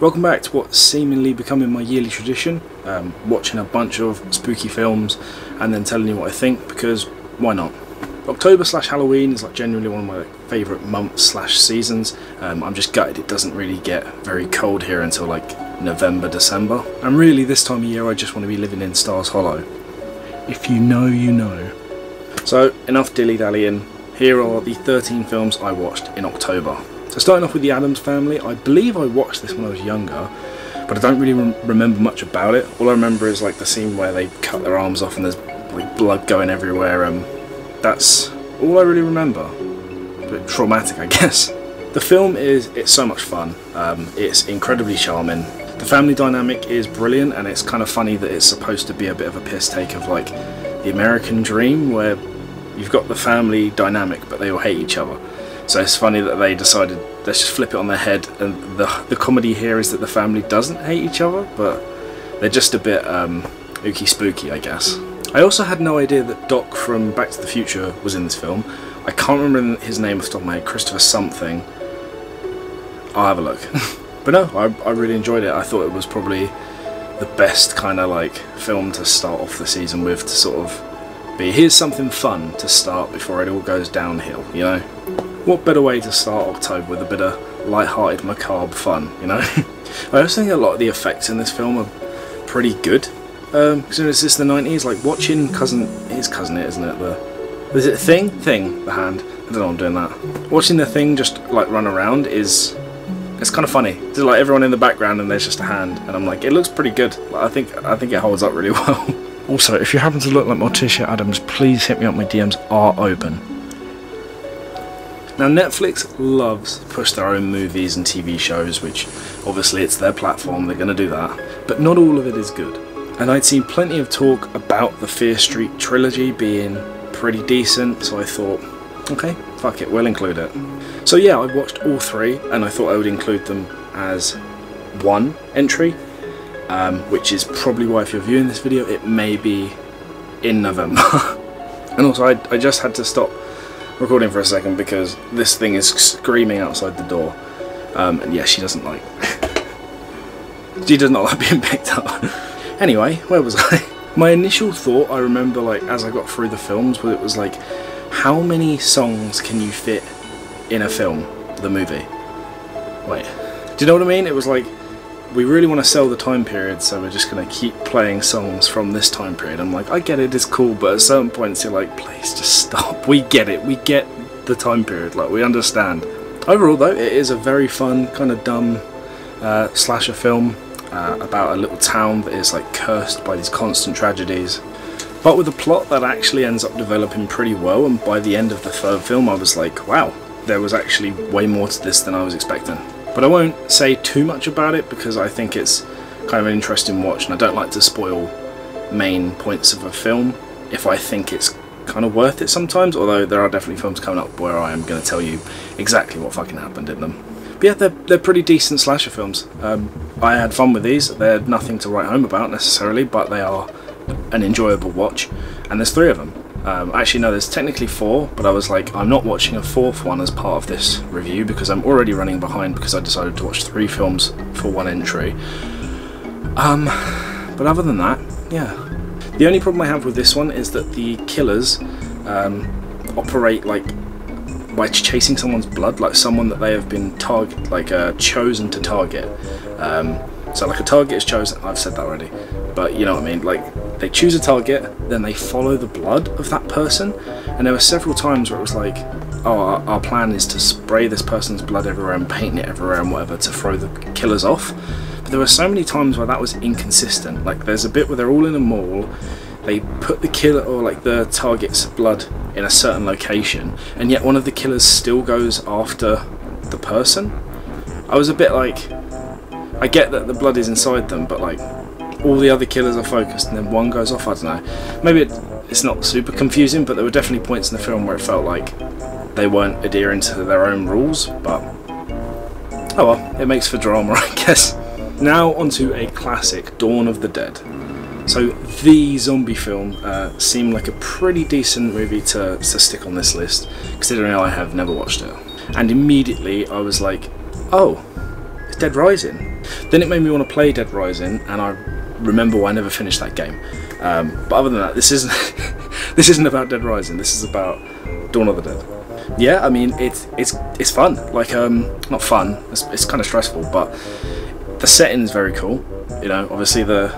Welcome back to what's seemingly becoming my yearly tradition, watching a bunch of spooky films and then telling you what I think, because why not? October/Halloween is like genuinely one of my favourite months/seasons. I'm just gutted it doesn't really get very cold here until like November, December. And really this time of year I just want to be living in Stars Hollow. If you know, you know. So enough dilly-dallying, here are the 13 films I watched in October. So starting off with The Addams Family, I believe I watched this when I was younger, but I don't really remember much about it. All I remember is like the scene where they cut their arms off and there's like blood going everywhere. That's all I really remember. A bit traumatic, I guess. The film it's so much fun. It's incredibly charming. The family dynamic is brilliant, and it's kind of funny that it's supposed to be a bit of a piss take of like the American dream, where you've got the family dynamic but they all hate each other. So it's funny that they decided, let's just flip it on their head, and the comedy here is that the family doesn't hate each other, but they're just a bit ooky spooky, I guess. I also had no idea that Doc from Back to the Future was in this film. I can't remember his name off the top of my head, Christopher something. I'll have a look. But no, I really enjoyed it. I thought it was probably the best kind of like film to start off the season with, to sort of be, here's something fun to start before it all goes downhill, you know? What better way to start October with a bit of light-hearted, macabre fun, you know? I also think a lot of the effects in this film are pretty good. Considering it's the 90s, like watching his cousin, isn't it? Is it Thing? Thing, the hand. I don't know why I'm doing that. Watching the Thing just like run around it's kind of funny. There's like everyone in the background and there's just a hand, and I'm like, it looks pretty good. Like, I think it holds up really well. Also, if you happen to look like Morticia Addams, please hit me up. My DMs are open. Now Netflix loves to push their own movies and TV shows, which obviously it's their platform, they're going to do that, but not all of it is good. And I'd seen plenty of talk about the Fear Street trilogy being pretty decent, so I thought, okay, fuck it, we'll include it. So yeah, I watched all three, and I thought I would include them as one entry, which is probably why if you're viewing this video, it may be in November. And also I just had to stop recording for a second because this thing is screaming outside the door, and yeah, she does not like being picked up. Anyway, where was I? My initial thought, I remember, like as I got through the films, it was like, how many songs can you fit in a film, the movie? Wait, do you know what I mean? It was like, we really want to sell the time period, so we're just going to keep playing songs from this time period. I'm like, I get it, it's cool, but at certain points you're like, please just stop. We get it, we get the time period, like we understand. Overall though, it is a very fun, kind of dumb slasher film about a little town that is like cursed by these constant tragedies, but with a plot that actually ends up developing pretty well, and by the end of the third film I was like, wow, there was actually way more to this than I was expecting. But I won't say too much about it because I think it's kind of an interesting watch, and I don't like to spoil main points of a film if I think it's kind of worth it sometimes, although there are definitely films coming up where I am going to tell you exactly what fucking happened in them. But yeah, they're pretty decent slasher films. I had fun with these. They're nothing to write home about necessarily, but they are an enjoyable watch, and there's three of them. Actually no, there's technically four, but I was like, I'm not watching a fourth one as part of this review because I'm already running behind because I decided to watch three films for one entry. But other than that, yeah. The only problem I have with this one is that the killers operate like by chasing someone's blood, like someone that they have been chosen to target. So like a target is chosen, I've said that already, but you know what I mean, like they choose a target, then they follow the blood of that person, and there were several times where it was like, oh, our plan is to spray this person's blood everywhere and paint it everywhere and whatever to throw the killers off. But there were so many times where that was inconsistent. Like there's a bit where they're all in a mall, they put the killer or like the target's blood in a certain location, and yet one of the killers still goes after the person. I was a bit like, I get that the blood is inside them, but like all the other killers are focused and then one goes off. I don't know, maybe it's not super confusing, but there were definitely points in the film where it felt like they weren't adhering to their own rules, but oh well, it makes for drama, I guess. Now onto a classic, Dawn of the Dead. So the zombie film seemed like a pretty decent movie to stick on this list, considering I have never watched it. And immediately I was like, oh, it's Dead Rising. Then it made me want to play Dead Rising, and I remember why I never finished that game. But other than that, this isn't this isn't about Dead Rising. This is about Dawn of the Dead. Yeah, I mean it's fun. Like not fun. It's kind of stressful, but the setting is very cool. You know, obviously the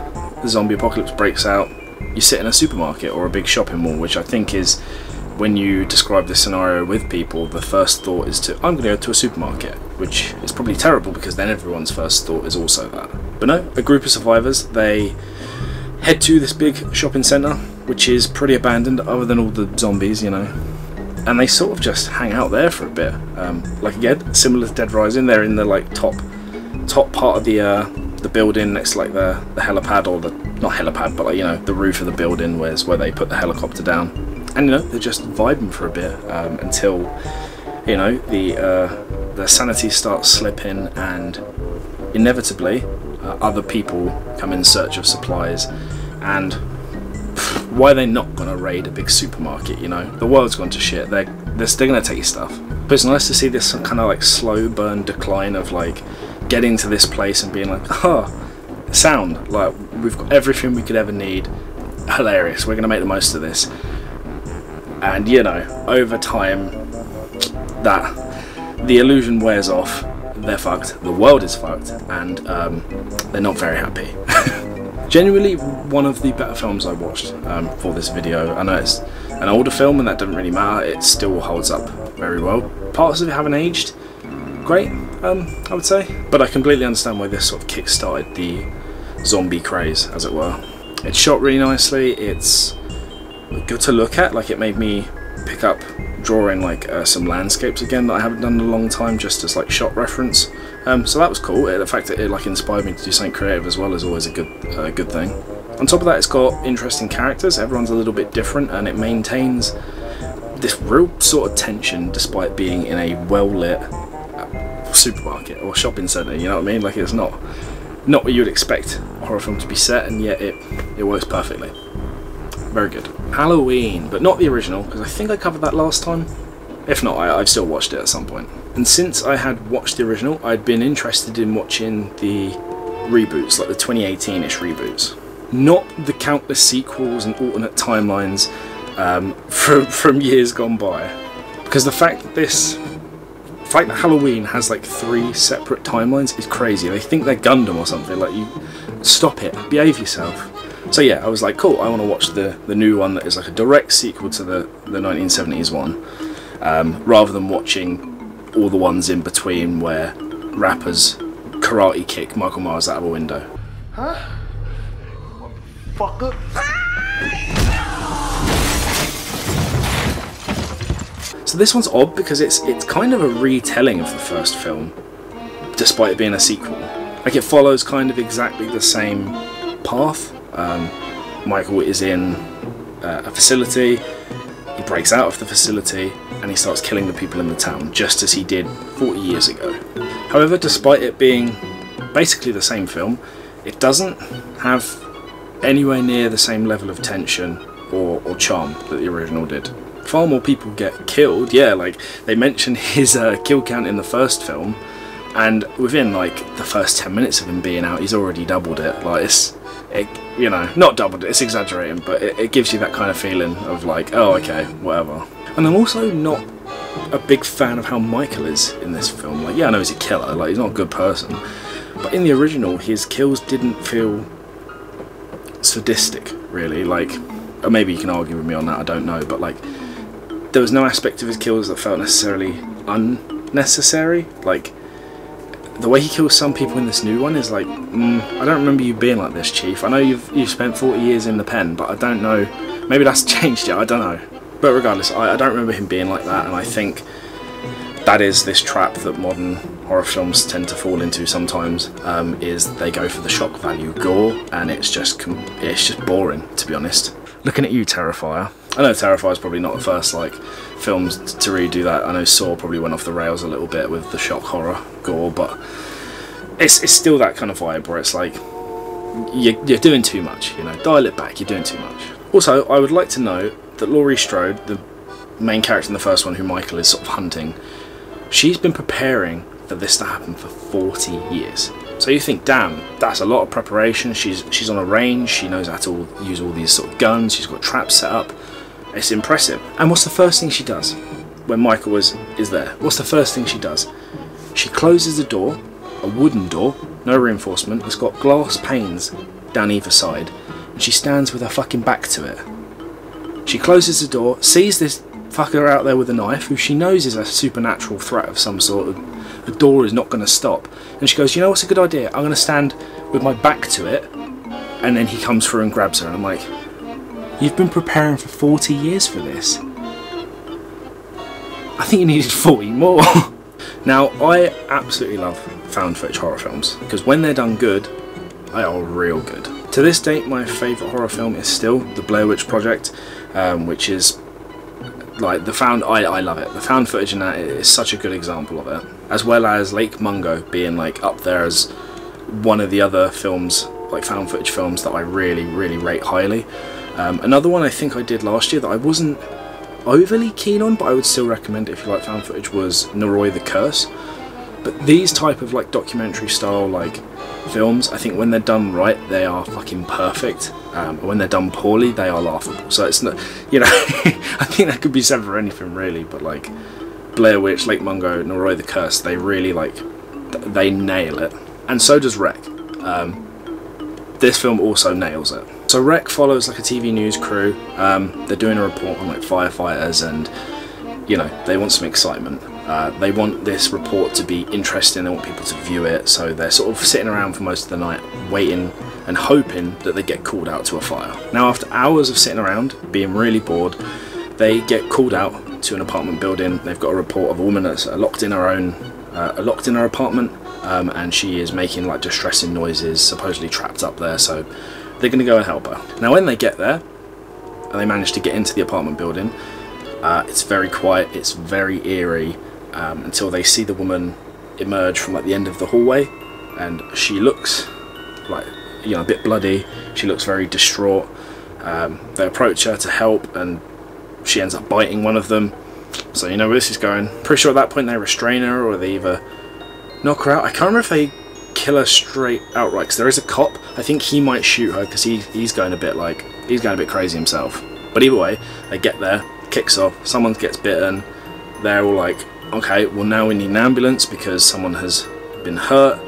zombie apocalypse breaks out. You sit in a supermarket or a big shopping mall, which I think is, when you describe this scenario with people, the first thought is I'm going to go to a supermarket, which is probably terrible because then everyone's first thought is also that. But no, a group of survivors, they head to this big shopping centre, which is pretty abandoned other than all the zombies, you know, and they sort of just hang out there for a bit. Like again, similar to Dead Rising, they're in the like top part of the building next to like the helipad, or the, not helipad, but like, you know, the roof of the building where they put the helicopter down. And you know, they're just vibing for a bit until, you know, the sanity starts slipping, and inevitably other people come in search of supplies. And why are they not going to raid a big supermarket? You know, the world's gone to shit. They're going to take your stuff. But it's nice to see this kind of like slow burn decline of like getting to this place and being like, oh, sound, like we've got everything we could ever need. Hilarious. We're going to make the most of this. And you know, over time, that the illusion wears off. They're fucked. The world is fucked, and they're not very happy. Genuinely, one of the better films I watched for this video. I know it's an older film, and that doesn't really matter. It still holds up very well. Parts of it haven't aged great, I would say, but I completely understand why this sort of kick-started the zombie craze, as it were. It's shot really nicely. It's good to look at. Like, it made me pick up drawing like some landscapes again that I haven't done in a long time, just as like shot reference. So that was cool. The fact that it like inspired me to do something creative as well is always a good thing. On top of that, it's got interesting characters. Everyone's a little bit different, and it maintains this real sort of tension despite being in a well-lit supermarket or shopping centre. You know what I mean? Like, it's not what you would expect a horror film to be set, and yet it works perfectly. Very good. Halloween, but not the original, because I think I covered that last time. If not, I've still watched it at some point. And since I had watched the original, I'd been interested in watching the reboots, like the 2018-ish reboots. Not the countless sequels and alternate timelines from years gone by. Because the fact that Halloween has like 3 separate timelines is crazy. They think they're Gundam or something. Like, you stop it, behave yourself. So yeah, I was like, cool, I want to watch the new one that is like a direct sequel to the 1970s one, rather than watching all the ones in between where rappers karate kick Michael Myers out of a window. Huh? Fucker. So this one's odd because it's kind of a retelling of the first film, despite it being a sequel. Like, it follows kind of exactly the same path. Michael is in a facility, he breaks out of the facility, and he starts killing the people in the town, just as he did 40 years ago. However, despite it being basically the same film, it doesn't have anywhere near the same level of tension or charm that the original did. Far more people get killed. Yeah, like, they mention his kill count in the first film, and within like the first 10 minutes of him being out, he's already doubled it. Like, you know, not doubled it, it's exaggerating, but it gives you that kind of feeling of like, oh, okay, whatever. And I'm also not a big fan of how Michael is in this film. Like, yeah, I know he's a killer, like, he's not a good person, but in the original, his kills didn't feel sadistic, really. Like, or maybe you can argue with me on that, I don't know, but like, there was no aspect of his kills that felt necessarily unnecessary. Like, the way he kills some people in this new one is like, I don't remember you being like this, Chief. I know you've spent 40 years in the pen, but I don't know, maybe that's changed it, I don't know. But regardless, I don't remember him being like that, and I think that is this trap that modern horror films tend to fall into sometimes, is they go for the shock value gore, and it's just boring, to be honest. Looking at you, Terrifier. I know Terrifier's probably not the first like films to really do that. I know Saw probably went off the rails a little bit with the shock horror gore, but it's still that kind of vibe where it's like, you're doing too much, you know, dial it back, you're doing too much. Also, I would like to note that Laurie Strode, the main character in the first one who Michael is sort of hunting, she's been preparing for this to happen for 40 years. So you think, damn, that's a lot of preparation. She's on a range, she knows how to use all these sort of guns, she's got traps set up. It's impressive. And what's the first thing she does when Michael is there? What's the first thing she does? She closes the door, a wooden door, no reinforcement, it's got glass panes down either side, and she stands with her fucking back to it. She closes the door, sees this fucker out there with a knife, who she knows is a supernatural threat of some sort. The door is not going to stop. And she goes, you know what's a good idea? I'm going to stand with my back to it. And then he comes through and grabs her. And I'm like, you've been preparing for 40 years for this. I think you needed 40 more. Now, I absolutely love found footage horror films, because when they're done good, they are real good. To this date, my favourite horror film is still The Blair Witch Project, which is like I love it. The found footage in that is such a good example of it, as well as Lake Mungo being like up there as one of the other films, like found footage films, that I really rate highly. Another one I think I did last year that I wasn't overly keen on, but I would still recommend it if you like found footage, was Noroi the Curse. But these type of like documentary style like films, I think when they're done right, they are fucking perfect. When they're done poorly, they are laughable. So it's not, you know, I think that could be said for anything really, but like Blair Witch, Lake Mungo, Noroi the Curse, they really like, they nail it. And so does Wreck. This film also nails it. So Wreck follows like a TV news crew. They're doing a report on like firefighters, and you know, they want some excitement. They want this report to be interesting, they want people to view it, so they're sort of sitting around for most of the night waiting and hoping that they get called out to a fire. Now after hours of sitting around, being really bored, they get called out to an apartment building. They've got a report of a woman that's locked in her apartment, and she is making like distressing noises, supposedly trapped up there, so they're going to go and help her. Now when they get there, and they manage to get into the apartment building, it's very quiet, it's very eerie, until they see the woman emerge from like the end of the hallway, and she looks like, you know, a bit bloody, she looks very distraught. They approach her to help, and she ends up biting one of them, so you know where this is going. Pretty sure at that point they restrain her, or they either knock her out. I can't remember if they kill her straight outright, because there is a cop. I think he might shoot her because he's going a bit crazy himself. But either way, they get there, kicks off, someone gets bitten, they're all like, okay, well now we need an ambulance because someone has been hurt.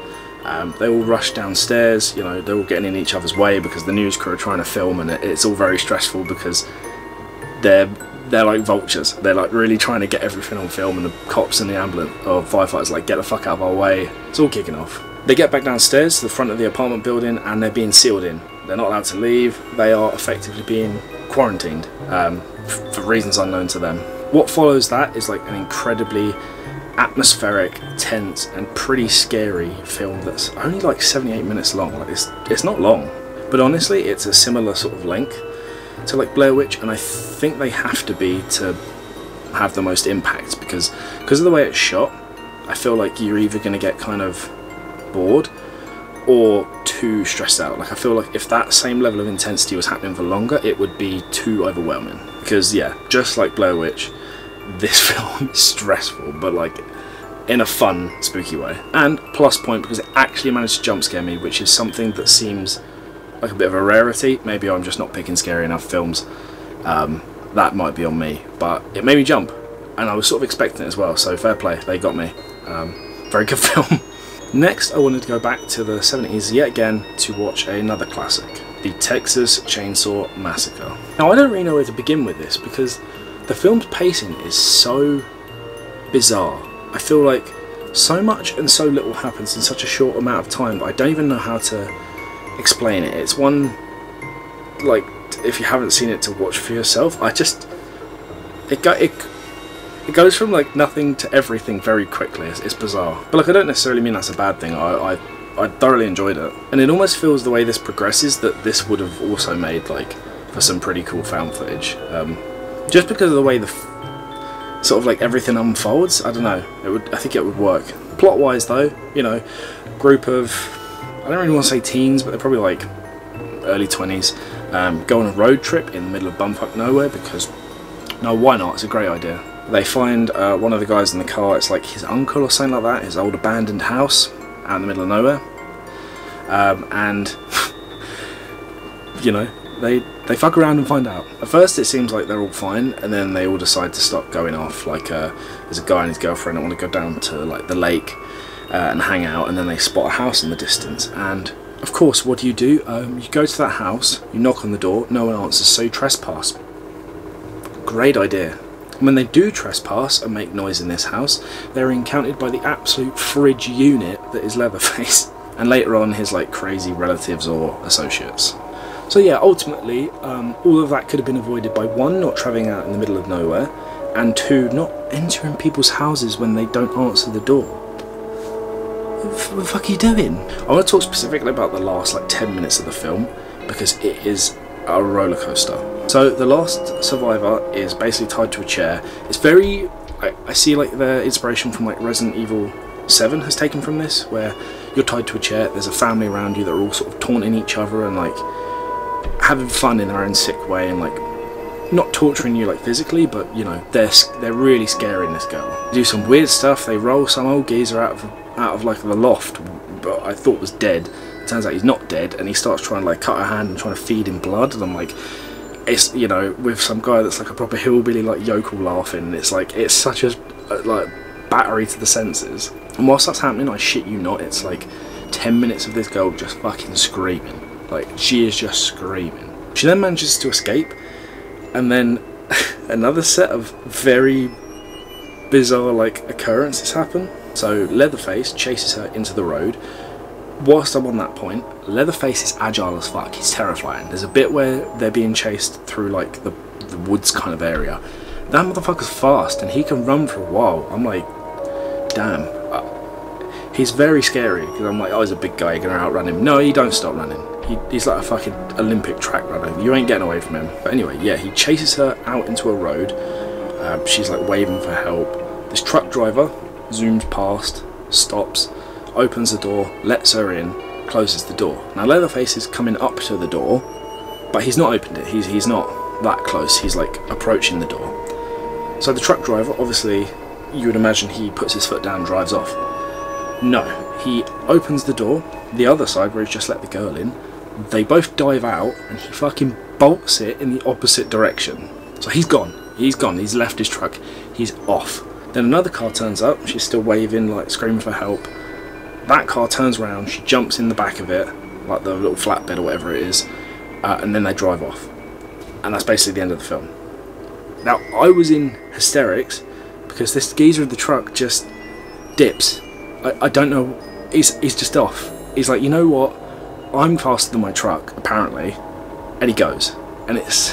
They all rush downstairs, you know, they're all getting in each other's way because the news crew are trying to film, and it's all very stressful because they're like vultures. They're like really trying to get everything on film, and the cops and the ambulance or firefighters like, get the fuck out of our way. It's all kicking off. They get back downstairs to the front of the apartment building, and they're being sealed in. They're not allowed to leave. They are effectively being quarantined for reasons unknown to them. What follows that is like an incredibly atmospheric, tense and pretty scary film that's only like 78 minutes long. Like it's not long, but honestly it's a similar sort of length to like Blair Witch, and I think they have to be to have the most impact because of the way it's shot. I feel like you're either going to get kind of bored or too stressed out. Like I feel like if that same level of intensity was happening for longer, it would be too overwhelming. Because yeah, just like Blair Witch, this film is stressful, but like in a fun, spooky way. And plus point, because it actually managed to jump scare me, which is something that seems like a bit of a rarity. Maybe I'm just not picking scary enough films. That might be on me, but it made me jump, and I was sort of expecting it as well, so fair play, they got me. Very good film. Next, I wanted to go back to the 70s yet again to watch another classic, the Texas Chainsaw Massacre. Now I don't really know where to begin with this because the film's pacing is so bizarre. I feel like so much and so little happens in such a short amount of time that I don't even know how to explain it. It's one, like, if you haven't seen it, to watch for yourself. It goes from like nothing to everything very quickly. It's bizarre, but like I don't necessarily mean that's a bad thing. I thoroughly enjoyed it, and it almost feels the way this progresses that this would have also made like for some pretty cool found footage. Just because of the way the sort of like everything unfolds. I don't know. I think it would work. Plot wise though, you know, group of, I don't really want to say teens, but they're probably like early 20s. Go on a road trip in the middle of bumfuck nowhere because, no, why not? It's a great idea. They find one of the guys in the car. It's like his uncle or something like that, his old abandoned house out in the middle of nowhere. and you know, they fuck around and find out. At first it seems like they're all fine, and then they all decide to stop going off. Like there's a guy and his girlfriend that want to go down to like the lake and hang out, and then they spot a house in the distance, and of course what do? You go to that house, you knock on the door, no one answers, so you trespass. Great idea. And when they do trespass and make noise in this house, they're encountered by the absolute fridge unit that is Leatherface, and later on his like crazy relatives or associates. So yeah, ultimately, all of that could have been avoided by 1, not travelling out in the middle of nowhere, and 2, not entering people's houses when they don't answer the door. What the fuck are you doing? I want to talk specifically about the last like 10 minutes of the film, because it is a roller coaster. So the last survivor is basically tied to a chair. It's very, I see like the inspiration from like Resident Evil 7 has taken from this, where you're tied to a chair, there's a family around you that are all sort of taunting each other and like having fun in their own sick way, and like not torturing you like physically, but you know, they're really scaring this girl. They do some weird stuff. They roll some old geezer out of like the loft, but I thought was dead. Turns out he's not dead, and he starts trying to like cut her hand and trying to feed him blood, and I'm like, it's, you know, with some guy that's like a proper hillbilly like yokel laughing, and it's like, it's such a like battery to the senses. And whilst that's happening, I shit you not, it's like 10 minutes of this girl just fucking screaming. Like, she is just screaming. She then manages to escape, and then another set of very bizarre like occurrences happen. So Leatherface chases her into the road. Whilst I'm on that point, Leatherface is agile as fuck. He's terrifying. There's a bit where they're being chased through like the woods kind of area. That motherfucker's fast, and he can run for a while. I'm like, damn. He's very scary, because I'm like, oh, he's a big guy, you're gonna outrun him. No, you don't stop running. He's like a fucking Olympic track runner. You ain't getting away from him. But anyway, yeah, he chases her out into a road. She's like waving for help. This truck driver zooms past, stops, opens the door, lets her in, closes the door. Now Leatherface is coming up to the door, but he's not opened it. He's not that close. He's like approaching the door. So the truck driver, obviously, you would imagine he puts his foot down and drives off. No, he opens the door, the other side where he's just let the girl in. They both dive out, and he fucking bolts it in the opposite direction. So he's gone. He's gone. He's left his truck. He's off. Then another car turns up. She's still waving, like screaming for help. That car turns around. She jumps in the back of it, like the little flatbed or whatever it is, and then they drive off. And that's basically the end of the film. Now, I was in hysterics because this geezer in the truck just dips. I don't know. He's just off. He's like, you know what? I'm faster than my truck, apparently. And he goes. And it's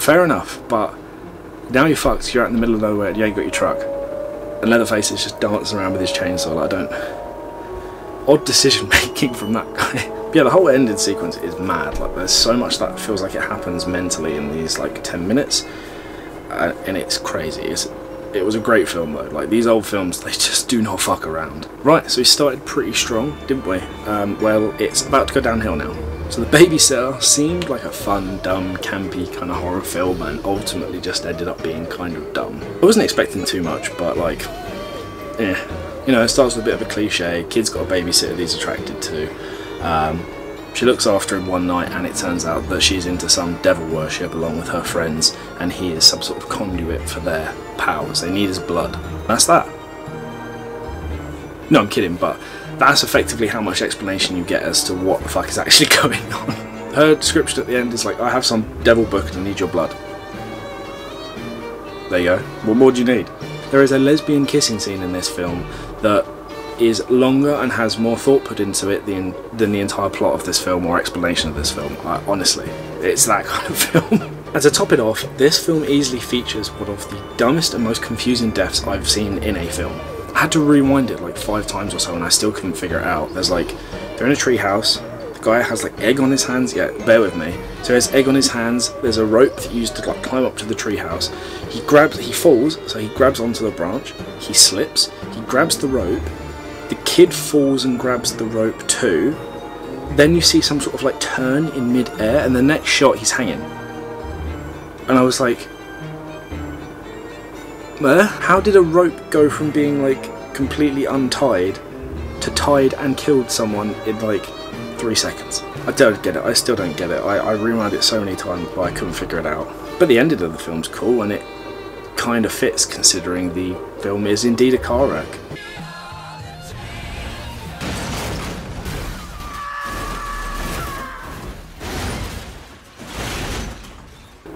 fair enough, but now you're fucked. You're out in the middle of nowhere and you ain't got your truck. And Leatherface is just dancing around with his chainsaw. Like, I don't... Odd decision making from that guy. But yeah, the whole ending sequence is mad. Like, there's so much that feels like it happens mentally in these like 10 minutes, and it's crazy. It was a great film though. Like, these old films, they just do not fuck around. Right, so we started pretty strong, didn't we? Well, it's about to go downhill now. So The Babysitter seemed like a fun, dumb, campy kind of horror film, and ultimately just ended up being kind of dumb. I wasn't expecting too much, but like, you know, it starts with a bit of a cliche. Kid's got a babysitter that he's attracted to. She looks after him one night, and it turns out that she's into some devil worship along with her friends, and he is some sort of conduit for their powers. They need his blood. That's that. No, I'm kidding, but that's effectively how much explanation you get as to what the fuck is actually going on. Her description at the end is like, I have some devil book and I need your blood. There you go. What more do you need? There is a lesbian kissing scene in this film that is longer and has more thought put into it than the entire plot of this film or explanation of this film. Honestly, it's that kind of film. And to top it off, this film easily features one of the dumbest and most confusing deaths I've seen in a film. I had to rewind it like 5 times or so and I still couldn't figure it out. There's like, they're in a tree house, the guy has like egg on his hands, yeah, bear with me. So he has egg on his hands, there's a rope that he used to like climb up to the tree house. He falls, so he grabs onto the branch, he slips, he grabs the rope, the kid falls and grabs the rope too. Then you see some sort of like turn in mid-air, and the next shot he's hanging. And I was like, how did a rope go from being like completely untied to tied and killed someone in like 3 seconds. I don't get it. I still don't get it. I rewound it so many times, but I couldn't figure it out. But the ending of the film's cool, and it kind of fits considering the film is indeed a car wreck.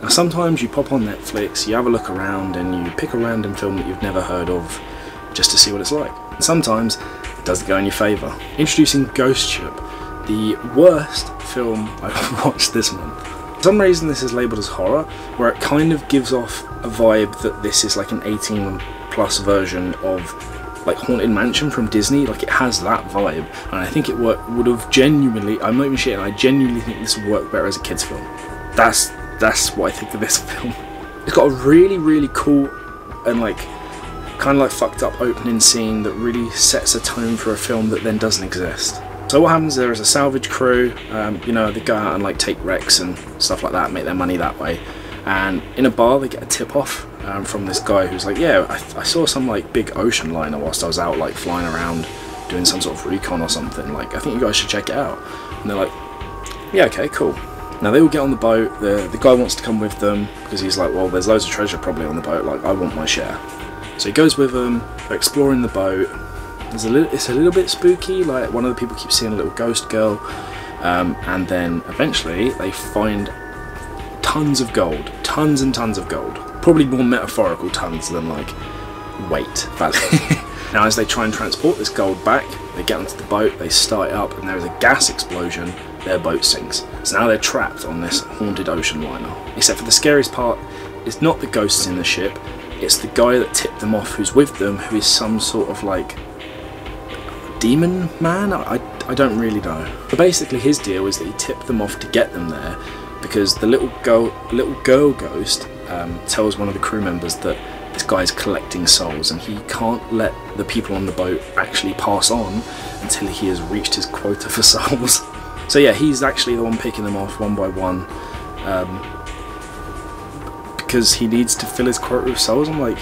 Now sometimes you pop on Netflix, you have a look around and you pick a random film that you've never heard of just to see what it's like. And sometimes it does go in your favour. Introducing Ghost Ship, the worst film I've watched this month. For some reason this is labelled as horror, where it kind of gives off a vibe that this is like an 18+ version of like Haunted Mansion from Disney. Like, it has that vibe, and I think it would have genuinely, I'm not even shitting, I genuinely think this would work better as a kids film. That's what I think of this film. It's got a really cool and like kind of like fucked up opening scene that really sets a tone for a film that then doesn't exist. So what happens, there is a salvage crew, you know, they go out and like take wrecks and stuff like that, make their money that way. And in a bar they get a tip off from this guy who's like, yeah, I saw some like big ocean liner whilst I was out like flying around doing some sort of recon or something, like I think you guys should check it out. And they're like, yeah, okay, cool. Now they all get on the boat, the guy wants to come with them because he's like, well, there's loads of treasure probably on the boat, like I want my share. So he goes with them, they're exploring the boat. It's a little bit spooky, like one of the people keeps seeing a little ghost girl, and then eventually they find tons of gold, tons and tons of gold. Probably more metaphorical tons than like weight value. Now as they try and transport this gold back, they get onto the boat, they start it up, and there is a gas explosion, their boat sinks. So now they're trapped on this haunted ocean liner. Except for the scariest part, it's not the ghosts in the ship, it's the guy that tipped them off who's with them, who is some sort of like demon man? I don't really know. But basically his deal is that he tipped them off to get them there because the little girl ghost tells one of the crew members that this guy's collecting souls and he can't let the people on the boat actually pass on until he has reached his quota for souls. So yeah, he's actually the one picking them off one by one because he needs to fill his quota of souls. I'm like,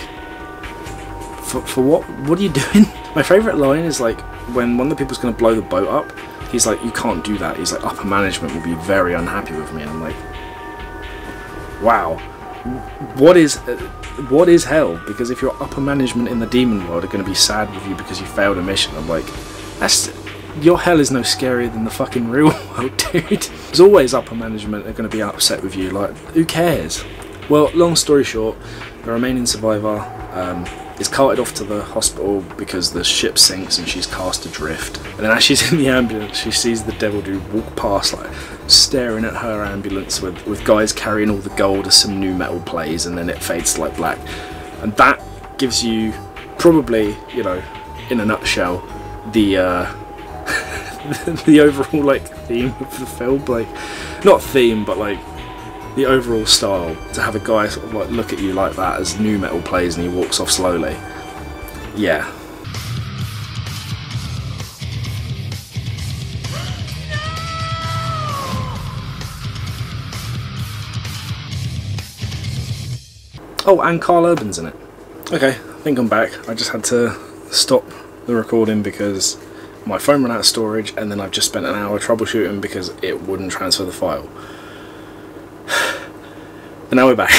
for what? What are you doing? My favourite line is like when one of the people's going to blow the boat up, he's like, you can't do that. He's like, upper management will be very unhappy with me. And I'm like, wow, what is hell? Because if your upper management in the demon world are going to be sad with you because you failed a mission, I'm like, your hell is no scarier than the fucking real world, dude. There's always upper management are going to be upset with you. Like, who cares? Well, long story short, the remaining survivor is carted off to the hospital because the ship sinks and she's cast adrift. And then as she's in the ambulance, she sees the devil dude walk past, like staring at her ambulance with guys carrying all the gold as some new metal plays, and then it fades to like black. And that gives you probably, you know, in a nutshell, the the overall like theme of the film. Like, not theme, but like the overall style, to have a guy sort of like look at you like that as new metal plays and he walks off slowly. Yeah. Oh, and Karl Urban's in it. Okay, I think I'm back. I just had to stop the recording because my phone ran out of storage, and then I've just spent an hour troubleshooting because it wouldn't transfer the file. But now we're back.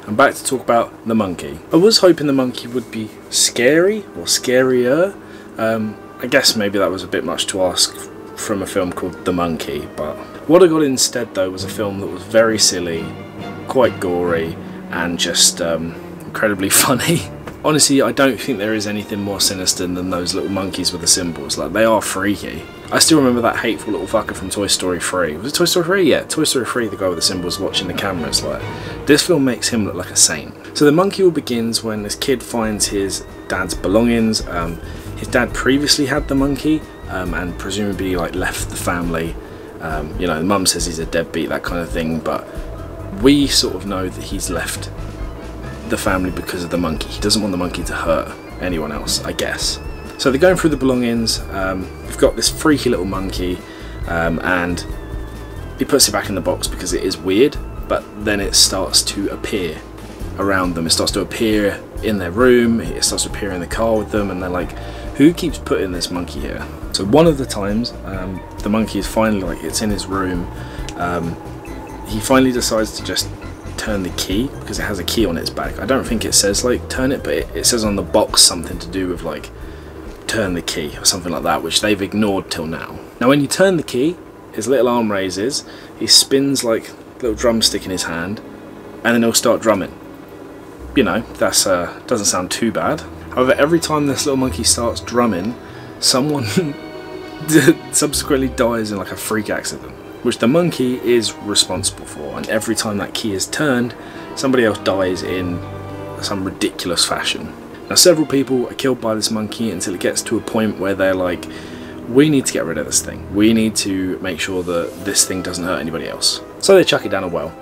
I'm back to talk about The Monkey. I was hoping The Monkey would be scary or scarier. I guess maybe that was a bit much to ask from a film called The Monkey, but what I got instead though was a film that was very silly, quite gory, and just incredibly funny. Honestly, I don't think there is anything more sinister than those little monkeys with the symbols. Like, they are freaky. I still remember that hateful little fucker from Toy Story 3. Was it Toy Story 3? Yeah, Toy Story 3, the guy with the symbols watching the cameras. Like, this film makes him look like a saint. So The Monkey all begins when this kid finds his dad's belongings. His dad previously had the monkey, and presumably like left the family. You know, the mum says he's a deadbeat, that kind of thing, but we sort of know that he's left the family because of the monkey. He doesn't want the monkey to hurt anyone else, I guess. So they're going through the belongings. We've got this freaky little monkey, and he puts it back in the box because it is weird, but then it starts to appear around them. It starts to appear in their room, it starts to appear in the car with them, and they're like who keeps putting this monkey here? So one of the times, the monkey is finally, like, it's in his room. He finally decides to just turn the key, because it has a key on its back. I don't think it says, like, turn it, but it says on the box something to do with, like, turn the key or something like that, which they've ignored till now. Now when you turn the key, his little arm raises, he spins like a little drumstick in his hand, and then he'll start drumming. You know, that's doesn't sound too bad. However, every time this little monkey starts drumming, someone subsequently dies in like a freak accident, which the monkey is responsible for, and every time that key is turned, somebody else dies in some ridiculous fashion. Now several people are killed by this monkey until it gets to a point where they're like, we need to get rid of this thing. We need to make sure that this thing doesn't hurt anybody else. So they chuck it down a well,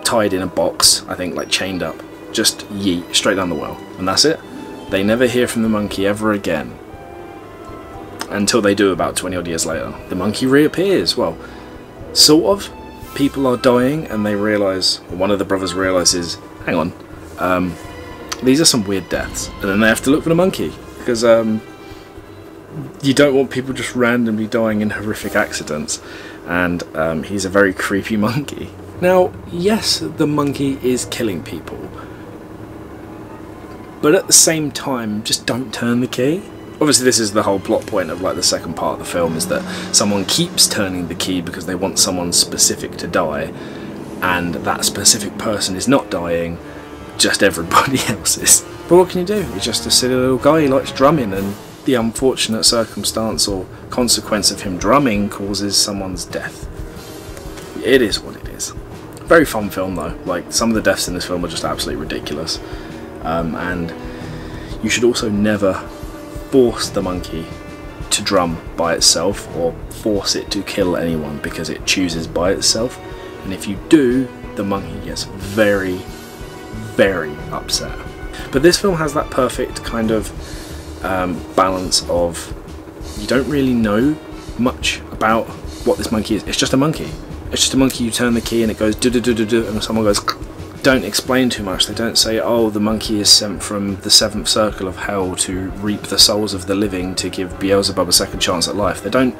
tied in a box, I think, like chained up, just yeet straight down the well, and that's it. They never hear from the monkey ever again, until they do about 20 odd years later. The monkey reappears. Well, sort of. People are dying and they realise, or one of the brothers realises, hang on, these are some weird deaths, and then they have to look for the monkey, because you don't want people just randomly dying in horrific accidents, and he's a very creepy monkey. Now, yes, the monkey is killing people, but at the same time, just don't turn the key. Obviously this is the whole plot point of like the second part of the film, is that someone keeps turning the key because they want someone specific to die, and that specific person is not dying, just everybody else is. But what can you do? He's just a silly little guy, he likes drumming, and the unfortunate circumstance or consequence of him drumming causes someone's death. It is what it is. Very fun film though, like some of the deaths in this film are just absolutely ridiculous. And you should also never force the monkey to drum by itself, or force it to kill anyone because it chooses by itself, and if you do, the monkey gets very, very upset. But this film has that perfect kind of balance of, you don't really know much about what this monkey is. It's just a monkey. It's just a monkey. You turn the key and it goes do do do do do, and someone goes. Don't explain too much. They don't say, oh, the monkey is sent from the 7th circle of hell to reap the souls of the living to give Beelzebub a second chance at life. They don't,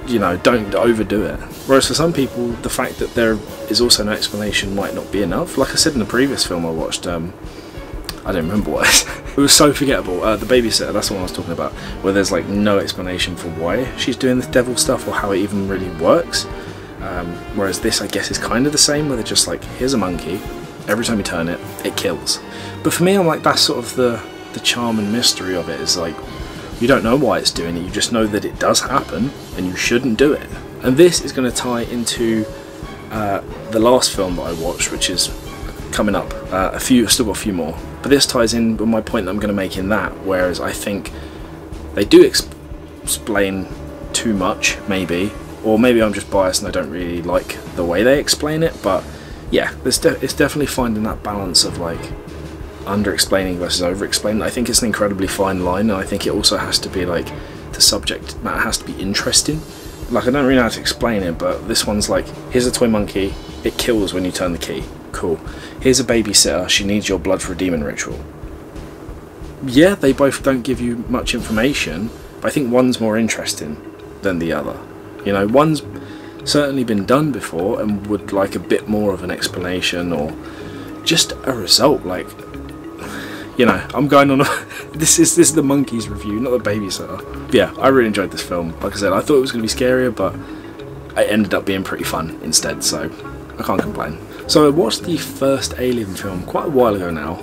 you know, don't overdo it. Whereas for some people, the fact that there is also no explanation might not be enough. Like I said in the previous film I watched, I don't remember what it was. It was so forgettable. The Babysitter, that's the one I was talking about, where there's like no explanation for why she's doing this devil stuff or how it even really works. Whereas this, I guess, is kind of the same, where they're just like, here's a monkey, every time you turn it, it kills. But for me, I'm like, that's sort of the charm and mystery of it, is like, you don't know why it's doing it, you just know that it does happen, and you shouldn't do it. And this is going to tie into the last film that I watched, which is coming up. Still got a few more. But this ties in with my point that I'm going to make in that, whereas I think they do explain too much, maybe. Or maybe I'm just biased and I don't really like the way they explain it, but yeah, it's definitely finding that balance of like under-explaining versus over-explaining. I think it's an incredibly fine line, and I think it also has to be like, the subject matter has to be interesting. Like, I don't really know how to explain it, but this one's like, here's a toy monkey, it kills when you turn the key. Cool. Here's a babysitter, she needs your blood for a demon ritual. Yeah, they both don't give you much information, but I think one's more interesting than the other. You know, one's certainly been done before and would like a bit more of an explanation, or just a result. Like, you know, I'm going on this is the Monkeys review, not the Babysitter. But yeah, I really enjoyed this film. Like I said, I thought it was going to be scarier, but it ended up being pretty fun instead, so I can't complain. So I watched the first Alien film quite a while ago now,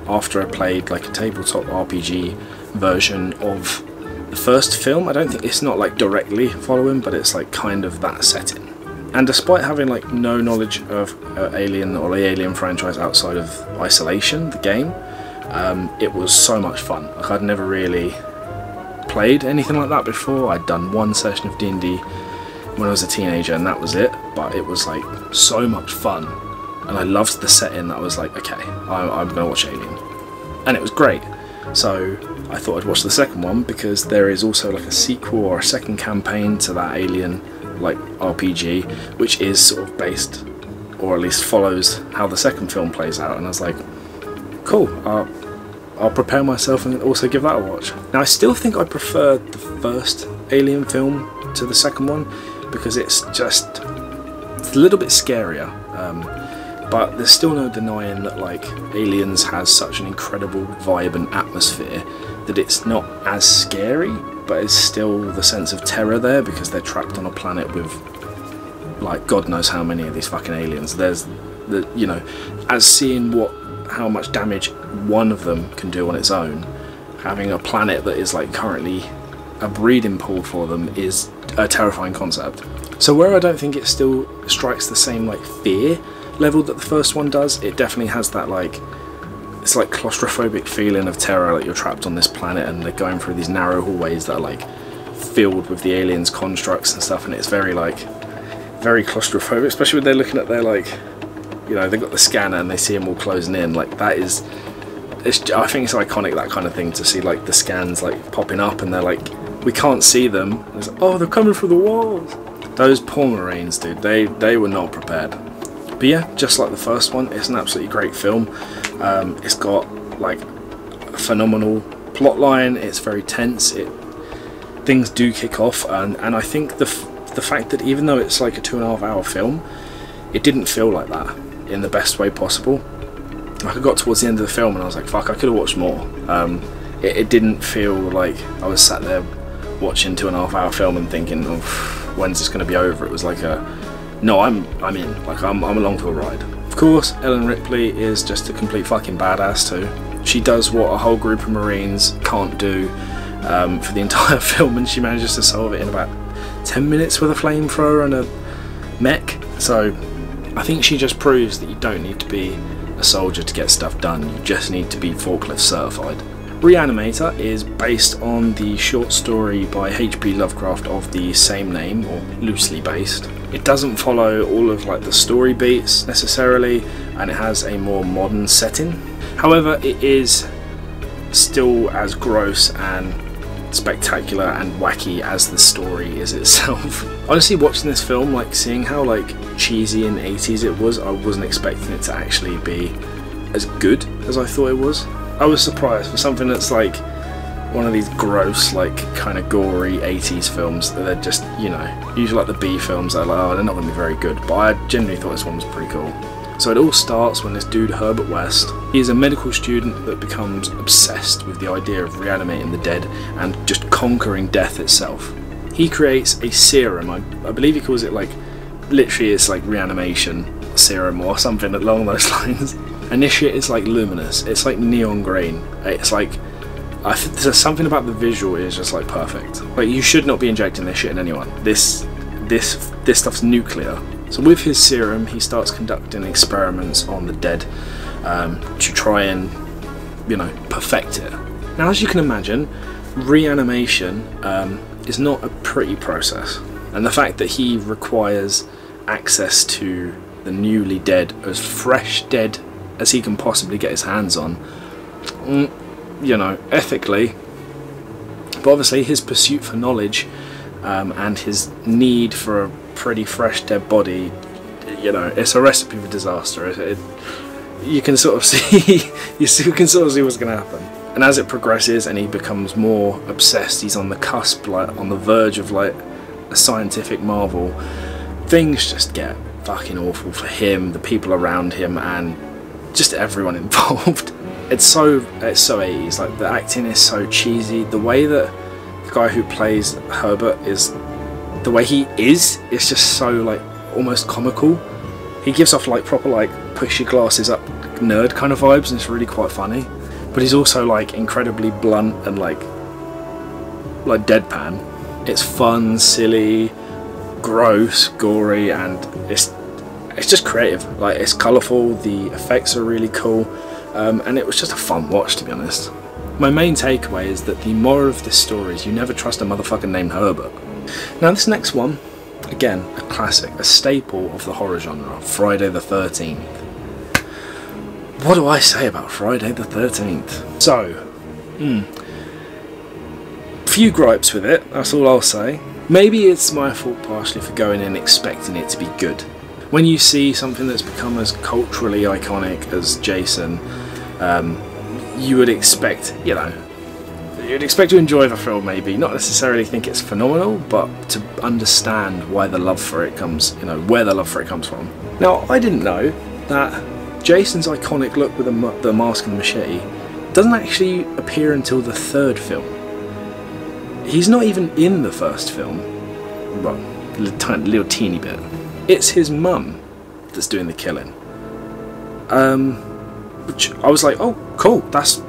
after I played like a tabletop RPG version of the first film. I don't think it's not like directly following, but it's like kind of that setting. And despite having like no knowledge of Alien or the Alien franchise outside of Isolation, the game, it was so much fun. Like, I'd never really played anything like that before. I'd done one session of D&D when I was a teenager, and that was it. But it was like so much fun, and I loved the setting. That I was like, okay, I'm gonna watch Alien, and it was great. So I thought I'd watch the second one, because there is also like a sequel or a second campaign to that Alien like RPG, which is sort of based, or at least follows, how the second film plays out. And I was like, cool, I'll prepare myself and also give that a watch. Now I still think I prefer the first Alien film to the second one, because it's a little bit scarier, but there's still no denying that like Aliens has such an incredible vibe and atmosphere that it's not as scary, but it's still the sense of terror there, because they're trapped on a planet with like God knows how many of these fucking aliens. There's the, you know, as seeing how much damage one of them can do on its own, having a planet that is like currently a breeding pool for them is a terrifying concept. So where I don't think it still strikes the same like fear level that the first one does, it definitely has that like, it's like claustrophobic feeling of terror, like you're trapped on this planet and they're going through these narrow hallways that are like filled with the aliens' constructs and stuff, and it's very claustrophobic, especially when they're looking at their like, you know, they've got the scanner and they see them all closing in. Like that is, I think it's iconic, that kind of thing, to see like the scans like popping up and they're like, we can't see them. And it's like, oh, they're coming through the walls. Those poor Marines, dude, they were not prepared. But yeah, just like the first one, it's an absolutely great film. It's got like a phenomenal plot line. It's very tense. Things do kick off, and I think the fact that even though it's like a 2.5 hour film, it didn't feel like that in the best way possible. Like I got towards the end of the film and I was like, fuck, I could have watched more. It didn't feel like I was sat there watching 2.5 hour film and thinking, oh, when's this going to be over? It was like no, I'm in, like I'm along for the ride. Of course, Ellen Ripley is just a complete fucking badass too. She does what a whole group of Marines can't do for the entire film, and she manages to solve it in about 10 minutes with a flamethrower and a mech. So I think she just proves that you don't need to be a soldier to get stuff done, you just need to be forklift certified. Reanimator is based on the short story by H.P. Lovecraft of the same name, or loosely based. It doesn't follow all of like the story beats necessarily, and it has a more modern setting. However, it is still as gross and spectacular and wacky as the story is itself. Honestly, watching this film, like seeing how like cheesy and 80s it was, I wasn't expecting it to actually be as good as I thought it was. I was surprised for something that's like one of these gross, like kind of gory 80s films that they're just, you know, usually like the B films that are like, oh, they're not going to be very good, but I genuinely thought this one was pretty cool. So it all starts when this dude Herbert West, he is a medical student that becomes obsessed with the idea of reanimating the dead and just conquering death itself. He creates a serum, I believe he calls it like, literally it's like reanimation serum or something along those lines. Initiate is like luminous, it's like neon green, it's like, there's something about the visual is just like perfect. Like you should not be injecting this shit in anyone. This stuff's nuclear. So with his serum, he starts conducting experiments on the dead to try and, you know, perfect it. Now, as you can imagine, reanimation is not a pretty process, and the fact that he requires access to the newly dead, as fresh dead as he can possibly get his hands on, you know, ethically, but obviously his pursuit for knowledge and his need for a pretty fresh dead body, you know, it's a recipe for disaster. You can sort of see, you can sort of see what's going to happen. And as it progresses and he becomes more obsessed, he's on the cusp, like on the verge of like a scientific marvel, things just get fucking awful for him, the people around him, and just everyone involved. It's so 80s, like the acting is so cheesy, the way that the guy who plays Herbert is, the way he is, it's just so like almost comical. He gives off like proper like push your glasses up nerd kind of vibes, and it's really quite funny, but he's also like incredibly blunt and like deadpan. It's fun, silly, gross, gory, and it's just creative. Like it's colourful, the effects are really cool, and it was just a fun watch, to be honest. My main takeaway is that the moral of this story is you never trust a motherfucker named Herbert. Now this next one, again, a classic, a staple of the horror genre, Friday the 13th. What do I say about Friday the 13th? So, few gripes with it, that's all I'll say. Maybe it's my fault partially for going in expecting it to be good. When you see something that's become as culturally iconic as Jason, you would expect, you know, you'd expect to enjoy the film maybe, not necessarily think it's phenomenal, but to understand why the love for it comes, you know, where the love for it comes from. Now, I didn't know that Jason's iconic look with the mask and the machete doesn't actually appear until the third film. He's not even in the first film, well, a little teeny bit. It's his mum that's doing the killing. Which I was like, oh, cool, that's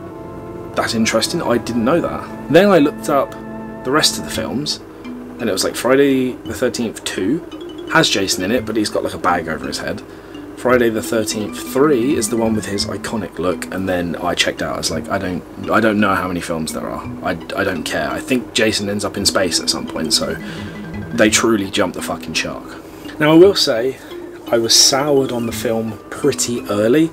interesting, I didn't know that. Then I looked up the rest of the films, and it was like Friday the 13th 2 has Jason in it, but he's got like a bag over his head. Friday the 13th 3 is the one with his iconic look, and then I checked out. I was like, I don't know how many films there are. I don't care. I think Jason ends up in space at some point, so they truly jumped the fucking shark. Now I will say, I was soured on the film pretty early,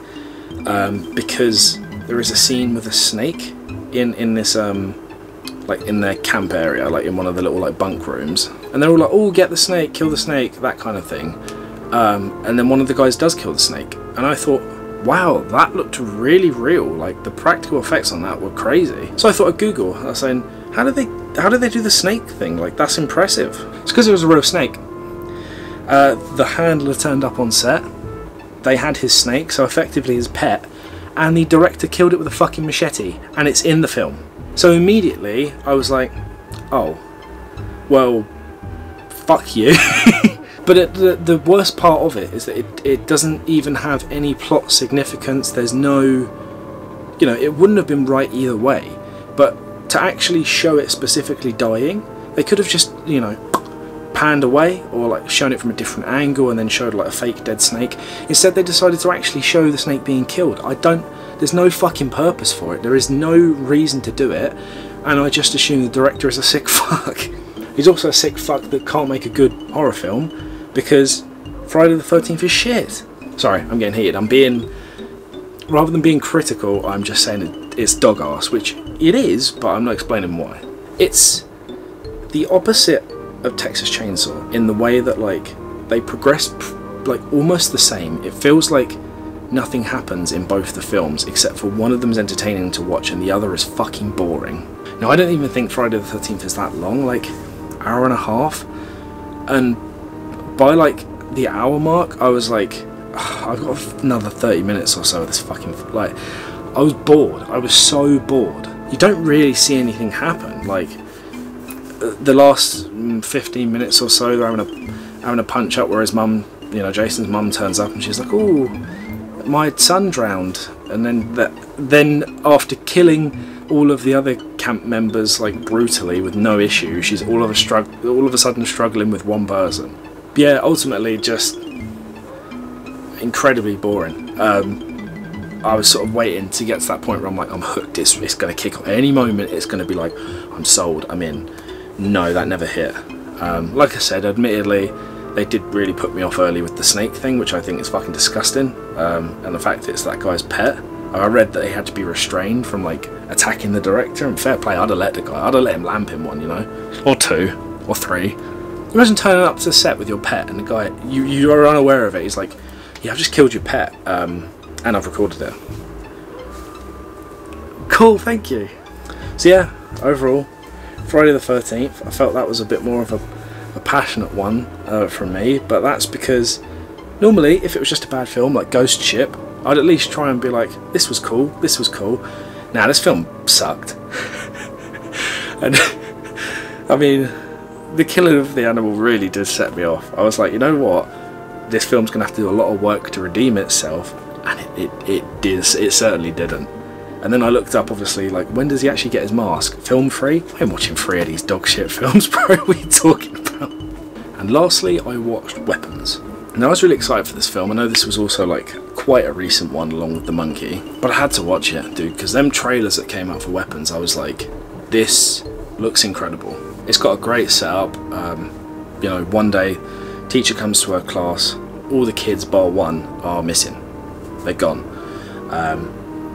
because there is a scene with a snake in this like in their camp area, like in one of the little like bunk rooms, and they're all like, oh, get the snake, kill the snake, that kind of thing. And then one of the guys does kill the snake, and I thought, wow, that looked really real, like the practical effects on that were crazy. So I thought I'd Google, I was saying, how did they do the snake thing? Like, that's impressive. It's because it was a real snake. The handler turned up on set, they had his snake, so effectively his pet, and the director killed it with a fucking machete, and it's in the film. So immediately I was like, oh, well, fuck you. But the worst part of it is that it doesn't even have any plot significance. There's no, you know, it wouldn't have been right either way, but to actually show it specifically dying, they could have just, you know, panned away, or like shown it from a different angle and then showed like a fake dead snake. Instead they decided to actually show the snake being killed. There's no fucking purpose for it. There is no reason to do it, and I just assume the director is a sick fuck. He's also a sick fuck that can't make a good horror film, because Friday the 13th is shit. Sorry, I'm getting heated. Rather than being critical, I'm just saying it's dog ass, which it is, but I'm not explaining why. It's the opposite of Texas Chainsaw in the way that, like, they progress like almost the same. It feels like nothing happens in both the films except for one of them's entertaining to watch and the other is fucking boring. Now, I don't even think Friday the 13th is that long, like hour and a half, and by like the hour mark I was like, I've got another 30 minutes or so of this fucking, like, I was bored. I was so bored. You don't really see anything happen. Like, the last 15 minutes or so, they're having a punch up where his mum, you know, Jason's mum turns up and she's like, oh, my son drowned. And then after killing all of the other camp members like brutally with no issue, she's all of a sudden struggling with one person. Yeah, ultimately just incredibly boring. I was sort of waiting to get to that point where I'm like, I'm hooked, it's going to kick off. At any moment it's going to be like, I'm sold, I'm in. No, that never hit. Like I said, admittedly, they did really put me off early with the snake thing, which I think is fucking disgusting. And the fact it's that guy's pet. I read that he had to be restrained from like attacking the director, and fair play, I'd have let the guy, I'd have let him lamp him one, you know, or two, or three. Imagine turning up to the set with your pet and the guy, you are unaware of it, he's like, yeah, I've just killed your pet, and I've recorded it. Cool, thank you. So yeah, overall, Friday the 13th, I felt that was a bit more of a passionate one from me, but that's because normally if it was just a bad film like Ghost Ship, I'd at least try and be like, this was cool, this was cool. Now this film sucked. And I mean, the killing of the animal really did set me off. I was like, you know what, this film's gonna have to do a lot of work to redeem itself, and it certainly didn't. And then I looked up, obviously, like, when does he actually get his mask? Film free? I'm watching 3 of these dog shit films, bro. What are you talking about? And lastly, I watched Weapons. Now, I was really excited for this film. I know this was also, like, quite a recent one along with The Monkey, but I had to watch it, dude, because them trailers that came out for Weapons, I was like, this looks incredible. It's got a great setup. You know, one day, teacher comes to her class, all the kids bar one are missing. They're gone.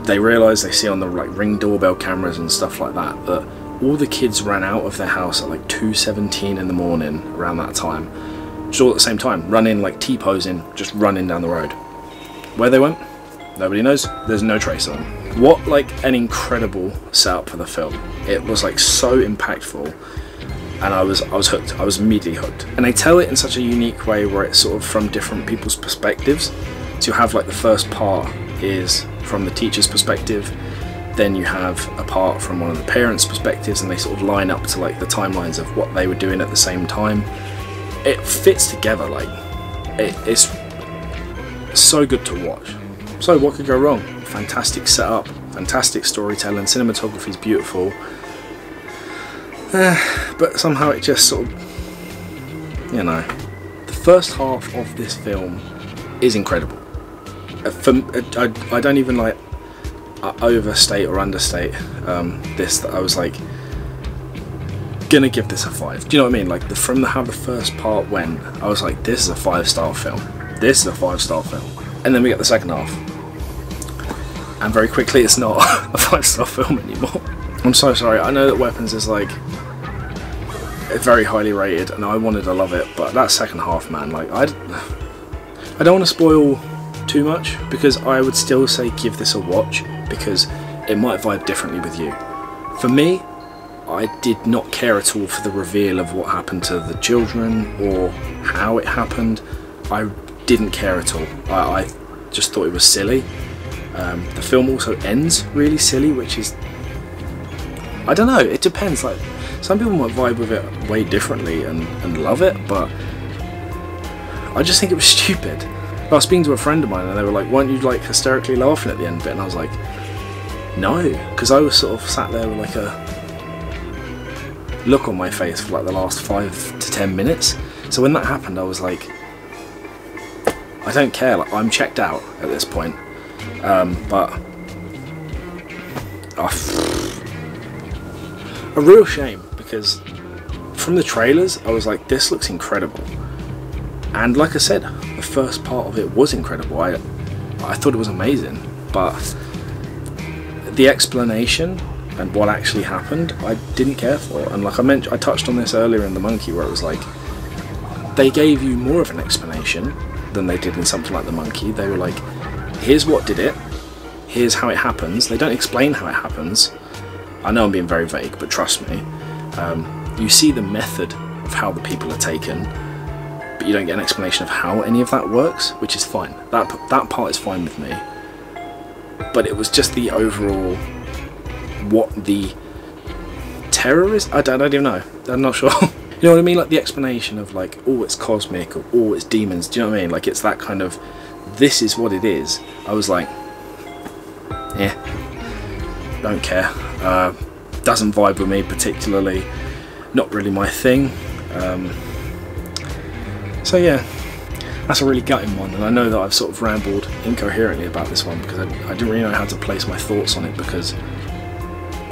They realise, they see on the like Ring doorbell cameras and stuff like that all the kids ran out of their house at like 2:17 in the morning, around that time, just all at the same time, running, like T-posing, just running down the road. Where they went, nobody knows. There's no trace of them. What like an incredible setup for the film. It was like so impactful, and I was hooked. I was immediately hooked. And they tell it in such a unique way where it's sort of from different people's perspectives. So you have like the first part is from the teacher's perspective, then you have a part from one of the parents' perspectives, and they sort of line up to like the timelines of what they were doing at the same time. It fits together, like it's so good to watch. So what could go wrong? Fantastic setup, fantastic storytelling, cinematography is beautiful, but somehow it just sort of, you know, the first half of this film is incredible. I don't even like overstate or understate this, that I was like gonna give this a 5. Do you know what I mean? Like from how the first part went, I was like, this is a 5-star film. This is a 5-star film. And then we get the second half, and very quickly it's not a 5-star film anymore. I'm so sorry. I know that Weapons is like very highly rated, and I wanted to love it, but that second half, man, like I don't want to spoil too much, because I would still say give this a watch, because it might vibe differently with you. For me, I did not care at all for the reveal of what happened to the children or how it happened. I didn't care at all. I just thought it was silly. The film also ends really silly, which is, I don't know, it depends. Like some people might vibe with it way differently and love it, but I just think it was stupid. I was speaking to a friend of mine and they were like, weren't you like hysterically laughing at the end of it? And I was like, no, because I was sort of sat there with like a look on my face for like the last 5 to 10 minutes. So when that happened, I was like, I don't care, like I'm checked out at this point. But a real shame, because from the trailers I was like, this looks incredible. And like I said, the first part of it was incredible. I thought it was amazing, but the explanation and what actually happened, I didn't care for. And like I touched on this earlier in The Monkey, where it was like, they gave you more of an explanation than they did in something like The Monkey. They were like, here's what did it, here's how it happens. They don't explain how it happens. I know I'm being very vague, but trust me. You see the method of how the people are taken, but you don't get an explanation of how any of that works, which is fine. That part is fine with me. But it was just the overall, what the terror is? I don't even know. I'm not sure. You know what I mean? Like the explanation of like, oh, it's cosmic, or oh, it's demons. Do you know what I mean? Like it's that kind of, this is what it is. I was like, yeah, don't care. Doesn't vibe with me particularly. Not really my thing. So yeah, that's a really gutting one, and I know that I've sort of rambled incoherently about this one because I didn't really know how to place my thoughts on it, because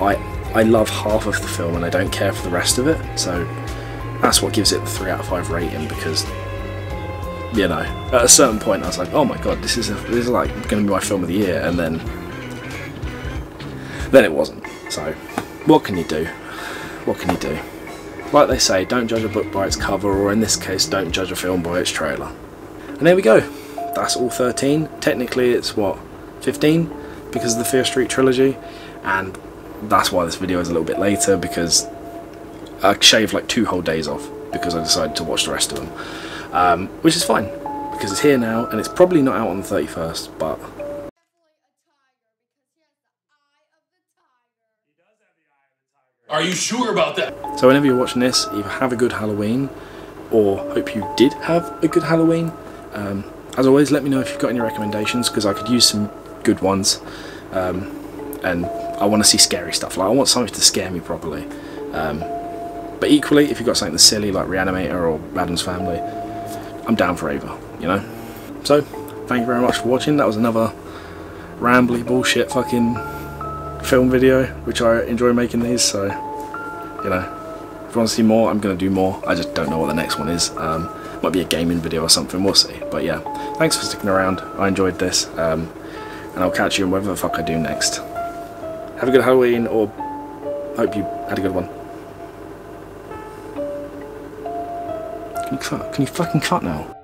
I love half of the film and I don't care for the rest of it. So that's what gives it the 3 out of 5 rating, because, you know, at a certain point I was like, oh my god, this is like going to be my film of the year, and then it wasn't. So what can you do? What can you do? Like they say, don't judge a book by its cover, or in this case, don't judge a film by its trailer. And there we go. That's all 13. Technically it's what, 15, because of the Fear Street trilogy, and that's why this video is a little bit later, because I shaved like 2 whole days off because I decided to watch the rest of them, which is fine because it's here now, and it's probably not out on the 31st, but are you sure about that? So whenever you're watching this, either have a good Halloween, or hope you did have a good Halloween. As always, let me know if you've got any recommendations, because I could use some good ones, and I want to see scary stuff. Like I want something to scare me properly. But equally, if you've got something that's silly like Reanimator or Addams Family, I'm down for either, you know? So, thank you very much for watching. That was another rambly bullshit fucking film video, which I enjoy making these, so, you know, if you want to see more, I'm going to do more. I just don't know what the next one is. Might be a gaming video or something, we'll see. But yeah, thanks for sticking around. I enjoyed this, and I'll catch you in whatever the fuck I do next. Have a good Halloween, or hope you had a good one. Can you fucking cut now?